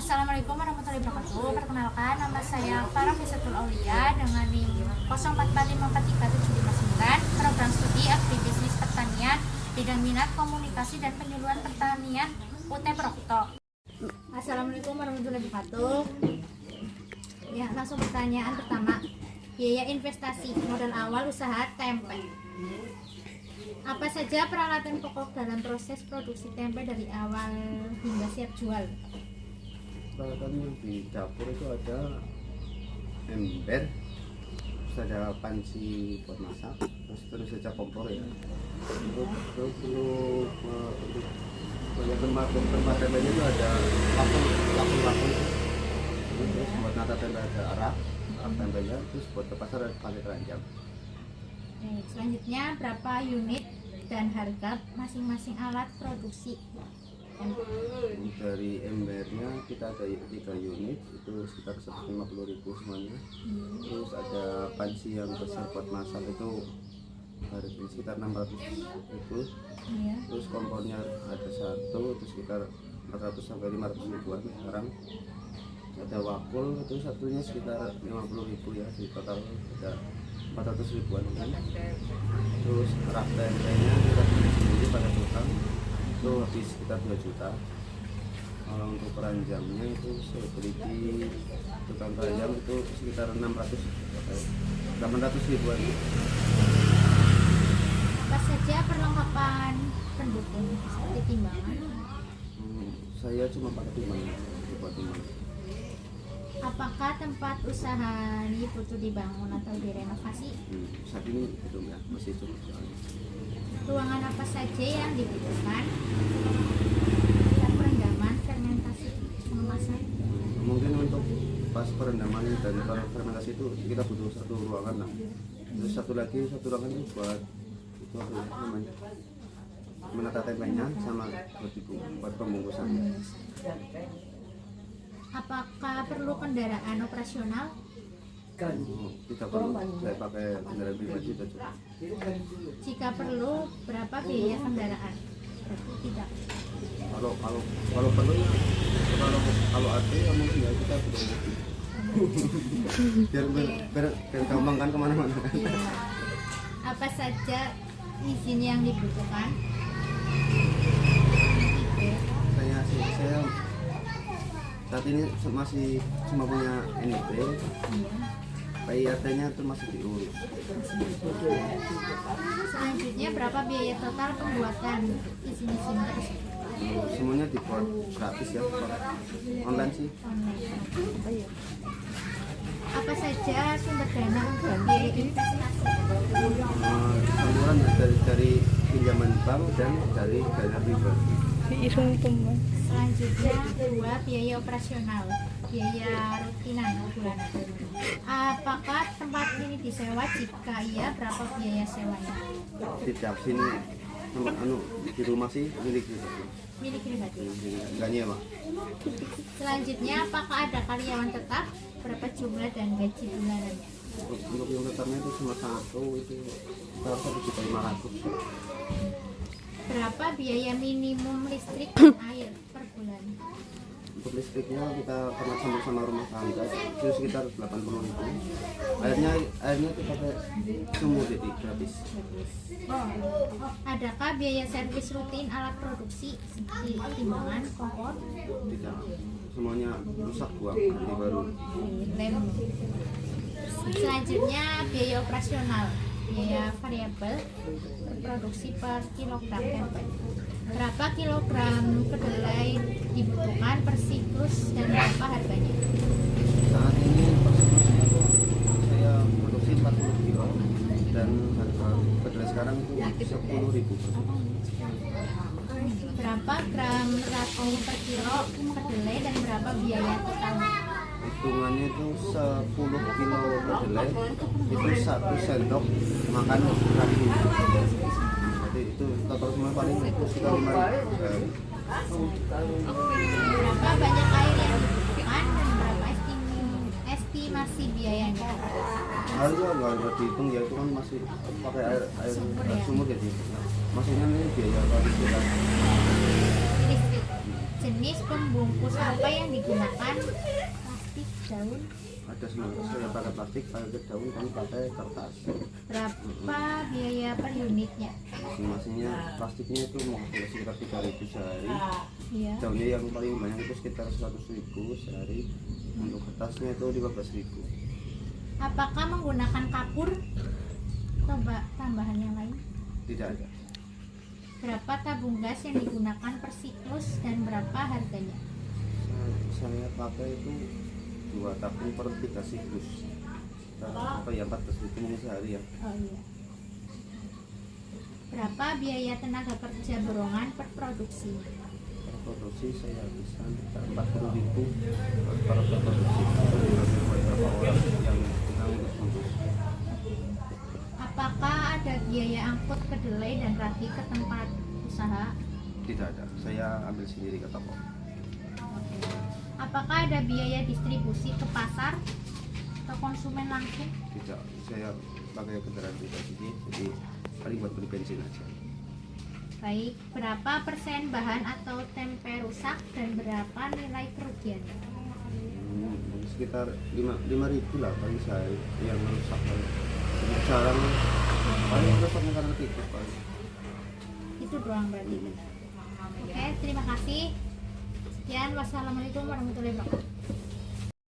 Assalamualaikum warahmatullahi wabarakatuh. Perkenalkan, nama saya Farah Fisatul Aulia dengan NIM 04543759, program studi agribisnis pertanian, bidang minat komunikasi dan penyuluhan pertanian UT Prokto. Assalamualaikum warahmatullahi wabarakatuh. Ya, langsung pertanyaan pertama. Biaya investasi modal awal usaha tempe. Apa saja peralatan pokok dalam proses produksi tempe dari awal hingga siap jual? Peralatan yang di dapur itu ada ember, terus ada panci buat masak, terus saja kompor ya. Terus perlu untuk tempat tempenya itu ada vakum, terus buat nata tempe ada arak tempenya, terus buat ke pasar ada pakai keranjang. Selanjutnya, berapa unit dan harga masing-masing alat produksi? Dari embernya kita ada 3 unit, itu sekitar 150.000 semuanya. Terus ada panci yang besar buat masak itu harganya sekitar 600.000. Terus kompornya ada satu, itu sekitar 400 sampai 500 ribuan sekarang. Ada wakul itu satunya sekitar 50.000 ya, di total ada 400 ribuan ini. Terus rak tempenya kita beli sendiri pada tukang itu habis sekitar 2 juta. Kalau untuk keranjangnya itu saya beli di tukang keranjang itu sekitar 800 ribuan. Apa saja perlengkapan pendukung seperti timbangan? Saya cuma pakai timbangan buat timbangan. Apakah tempat usaha ini butuh dibangun atau direnovasi? Saat ini belum ya, masih cukup soalnya. Ruangan apa saja yang dibutuhkan? Dan perendaman, fermentasi, pengemasan? Mungkin untuk pas perendaman dan fermentasi itu kita butuh satu ruangan lah. Terus satu ruangan itu buat itu apa namanya, menata tempenya sama buat pembungkusan. Apakah perlu kendaraan operasional? Tidak perlu, saya pakai kendaraan pribadi sudah cukup. Jika perlu, berapa biaya kendaraan? Berarti tidak. Kalau perlu ya, kalau ada ya mungkin ya kita butuh mobil. biar gampang kan kemana-mana. Iya. Apa saja izin yang dibutuhkan? Saya saat ini masih cuma punya NIP, PIRT-nya itu masih diurus. Selanjutnya, berapa biaya total pembuatan izin-izin tersebut? Semuanya dibuat gratis ya, online sih. Online. Apa saja sumber dana untuk biaya investasi? Campuran dari pinjaman bank dan dari dana pribadi. Selanjutnya, 2, biaya operasional, biaya rutinan bulanan. Apakah tempat ini disewa? Jika iya, berapa biaya sewanya? Tidak, sini di rumah sih milik pribadi. Enggak nyewa. Selanjutnya, apakah ada karyawan tetap? Berapa jumlah dan gaji bulanannya? Untuk yang tetapnya itu cuma satu, itu sekitar 1.500.000. Berapa biaya minimum listrik dan air per bulan? Untuk listriknya kita pernah sama rumah tangga itu sekitar 80.000. Airnya kita pakai sumur jadi gratis. Adakah biaya servis rutin alat produksi seperti timbangan, kompor? Tidak, semuanya rusak buang ganti baru. Lem. Selanjutnya, biaya operasional, biaya variabel produksi per kilogram tempe. Berapa kilogram kedelai dibutuhkan per siklus dan berapa harganya? Saat ini per siklusnya saya produksi 40 kilo dan harga kedelai sekarang itu 10.000 per siklus. Berapa gram ratunya per kilo kedelai dan berapa biaya totalnya? Hitungannya itu 10 kilo kedelai itu 1 sendok makan ragi. Jadi itu total semua paling sekitar 5.000. Berapa banyak air yang dibutuhkan dan berapa estimasi biayanya? Harga nggak dihitung ya, itu kan masih pakai air sumur jadi maksudnya ini biaya apa Listrik. Jenis pembungkus apa yang digunakan? Plastik, daun. Ada semua, saya pakai plastik, pakai daun, kami pakai kertas. Berapa biaya per unitnya? Masing-masingnya plastiknya itu mau sekitar 3.000 sehari. Iya. Daunnya yang paling banyak itu sekitar 100.000 sehari. Untuk kertasnya itu 15.000. Apakah menggunakan kapur? Coba tambahan yang lain. Tidak ada. Berapa tabung gas yang digunakan per siklus dan berapa harganya? Saya pakai itu 2 tabung per 3 siklus. Apa ya, 14.000 mungkin sehari ya. Oh iya. Berapa biaya tenaga kerja borongan per produksi? Per produksi saya bisa 40.000 per produksi. Berapa orang yang kita untuk Apakah ada biaya angkut kedelai dan ragi ke tempat usaha? Tidak ada. Saya ambil sendiri ke toko. Apakah ada biaya distribusi ke pasar ke konsumen langsung? Tidak. Saya pakai kendaraan pribadi, jadi paling buat beli bensin aja. Baik, berapa persen bahan atau tempe rusak dan berapa nilai kerugiannya? Sekitar 5.000 lah paling saya yang rusak. Jarang paling rusaknya karena tikus paling. Itu doang berarti benar. Oke, terima kasih. Sekian, wassalamualaikum warahmatullahi wabarakatuh.